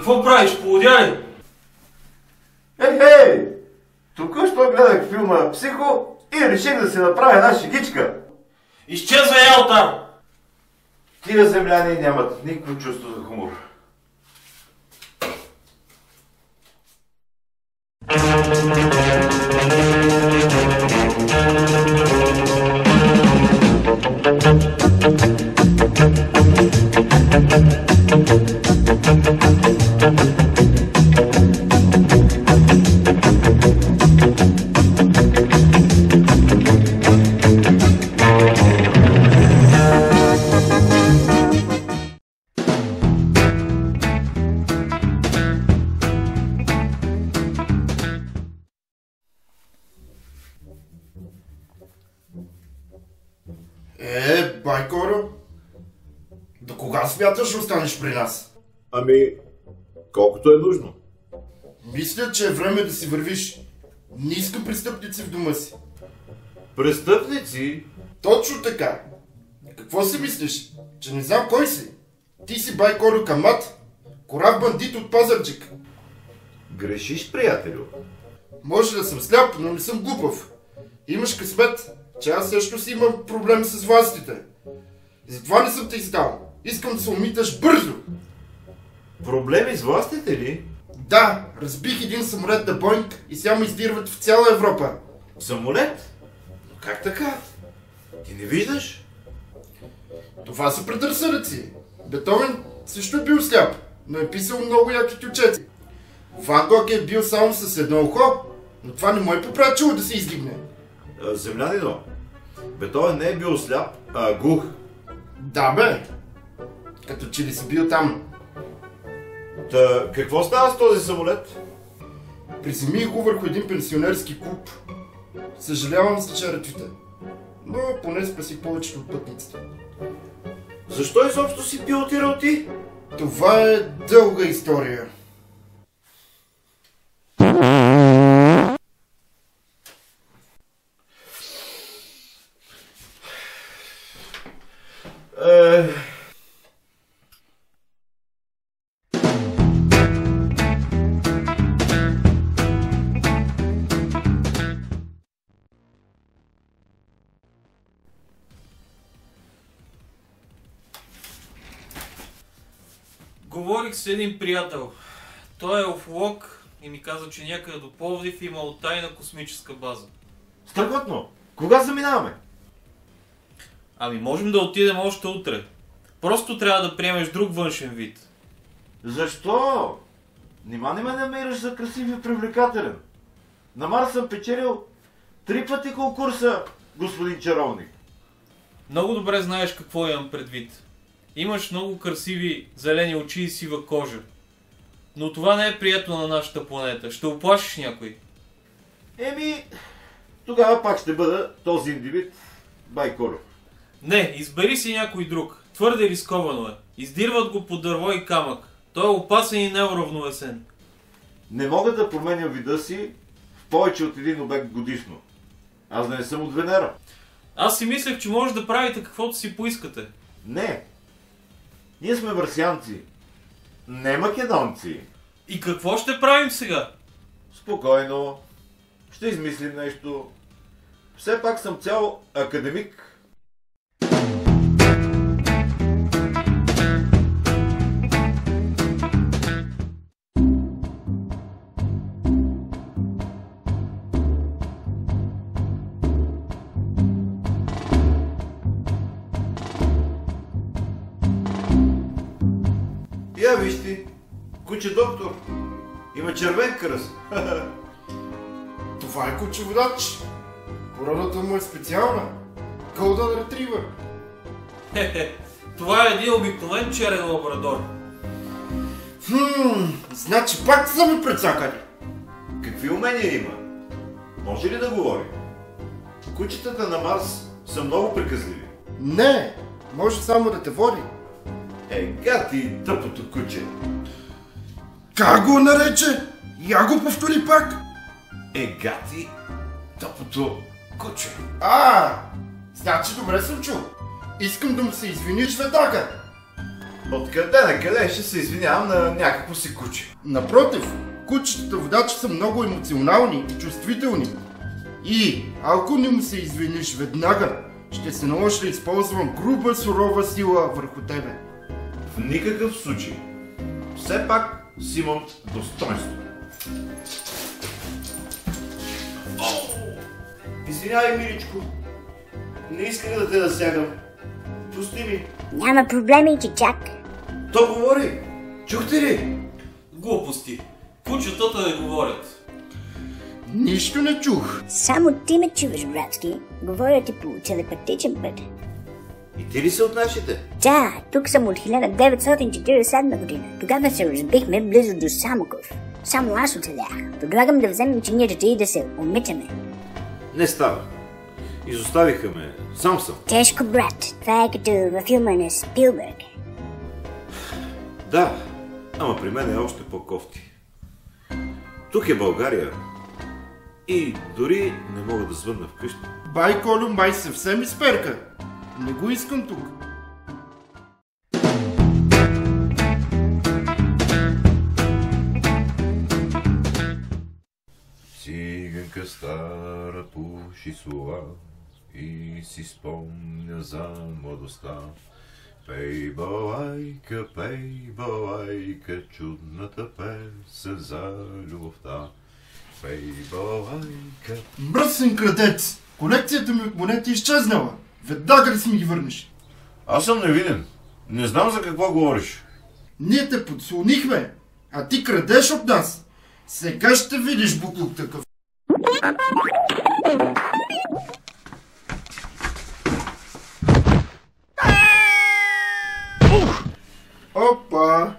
Какво правиш, полудяй? Ей! Току-що гледах филма Психо и реших да си направя една шегичка. Изчезвай, Алтар! Тия земляни нямат никакво чувство за хумор. Байкоро, до кога смяташ да останеш при нас? Ами, колкото е нужно. Мисля, че е време да си вървиш. Не искам престъпници в дома си. Престъпници? Точно така. Какво си мислиш? Че не знам кой си? Ти си Байкоро Камат, корав бандит от Пазарджик. Грешиш, приятелю. Може да съм сляп, но не съм глупав. Имаш късмет, че аз също си имам проблем с властите. Затова не съм те издал. Искам да се умиташ бързо. Проблеми с властите ли? Да, разбих един самолет на Боинг и сега ме издирват в цяла Европа. Самолет? Но как така? Ти не виждаш? Това са предразсъдъци. Бетовен също е бил сляп, но е писал много яки тючеци. Ван Гог е бил само с едно ухо, но това не му е попречило да се издигне. Землянино, Бетовен не е бил сляп, а глух. Да бе, като че ли си бил там. Та, какво става с този самолет? Приземих го върху един пенсионерски клуб. Съжалявам за жертвите, но поне спасих повечето от пътниците. Защо изобщо си пилотирал ти? Това е дълга история. Говорих с един приятел. Той е уфолог и ми каза, че някъде до Пловдив имал тайна космическа база. Страхотно! Кога заминаваме? Ами можем да отидем още утре. Просто трябва да приемеш друг външен вид. Защо? Нима не ме намираш за красив и привлекателен. На Марс съм печелил 3 пъти конкурса, господин чаровник. Много добре знаеш какво имам предвид. Имаш много красиви зелени очи и сива кожа. Но това не е приятно на нашата планета. Ще оплашиш някой. Еми, тогава пак ще бъда този индивид Байкоро. Не, избери си някой друг. Твърде рисковано е. Издирват го по дърво и камък. Той е опасен и неуравновесен. Не мога да променя вида си в повече от един обект годишно. Аз не съм от Венера. Аз си мислех, че може да правите каквото си поискате. Не. Ние сме марсианци. Не македонци. И какво ще правим сега? Спокойно. Ще измислим нещо. Все пак съм цял академик. Я виж ти, куче доктор. Има червен кръст. Това е кучеводач. Породата му е специална. Golden Retriever. Хе-хе, това е един обикновен черен лабрадор. Значи пак са ми прецакали. Какви умения има? Може ли да говори? Кучетата на Марс са много приказливи. Не, може само да те води. Гати тъпото куче. Как го нарече? Я го повтори пак. Гати тъпото куче. Значи добре съм чул. Искам да му се извиниш веднага. Откъде на къде ще се извинявам на някакво си куче. Напротив, кучетата водачи са много емоционални и чувствителни. И ако не му се извиниш веднага, ще се наложи да използвам груба сурова сила върху тебе. В никакъв случай. Все пак си имам достоинство. Извинявай, миличко. Не исках да те засягам. Прости ми. Няма проблеми, чичак. То говори. Чухте ли? Глупости. Кучетата не говорят. Нищо не чух. Само ти ме чуваш, братски. Говоря ти по телепатичен път. И ти ли си от нашите? Да, тук съм от 1947 година. Тогава се разбихме близо до Самоков. Само аз оцелях. Предлагам да вземем чинията и да се умичаме. Не става. Изоставиха ме. Сам съм. Тежко, брат. Това е като във филма на Спилбърг. Да, ама при мен е още по-кофти. Тук е България. И дори не мога да звънна вкъщи. Бай Колю май съвсем изперка. Не го искам тук. Циганка стара пуши слова и си спомня за младостта. Пей, балайка, чудната песен за любовта. Пей, балайка. Мръсен крадец! Колекцията ми от монети е изчезнала. Веднага ли си ми ги върнеш? Аз съм невинен. Не знам за какво говориш. Ние те подслонихме, а ти крадеш от нас. Сега ще видиш буклук такъв. Опа!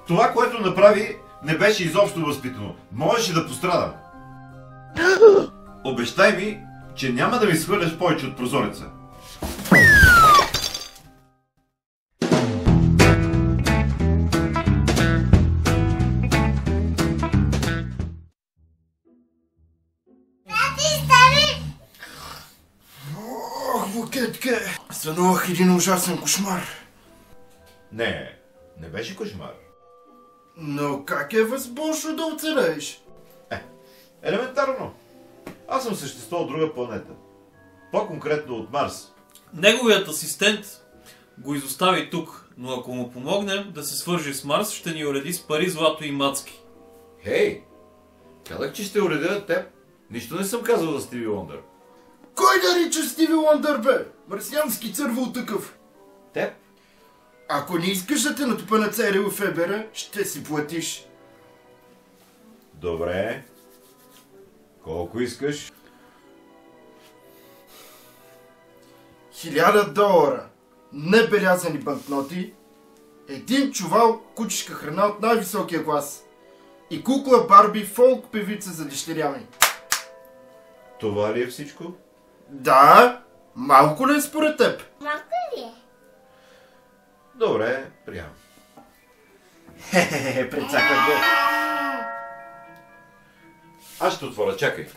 Това, което направи, не беше изобщо възпитано. Можеше да пострадам. Обещай ми, че няма да ми схвърляш повече от прозореца. Ох, Букетке! Сънувах един ужасен кошмар. Не беше кошмар. Но как е възможно да оцелееш? Елементарно. Аз съм същество от друга планета. По-конкретно от Марс. Неговият асистент го изостави тук, но ако му помогнем да се свържи с Марс, ще ни уреди с пари, злато и мацки. Хей! Казах, че ще уредя теб. Нищо не съм казал за Стиви Уондър. Кой нарича Стиви Уондър, бе? Марсиански цървул такъв. Теб? Ако не искаш да те натопа на ЦРУ в ФБР, ще си платиш. Добре. Колко искаш? $1000. Небелязани банкноти. Един чувал кучешка храна от най-високия клас. И кукла Барби фолк певица за дъщеря. Това ли е всичко? Да, малко ли е според теб? Малко ли е? Добре, приемам. Хе-хе-хе, прецаках го. Аз ще отворя, чакай.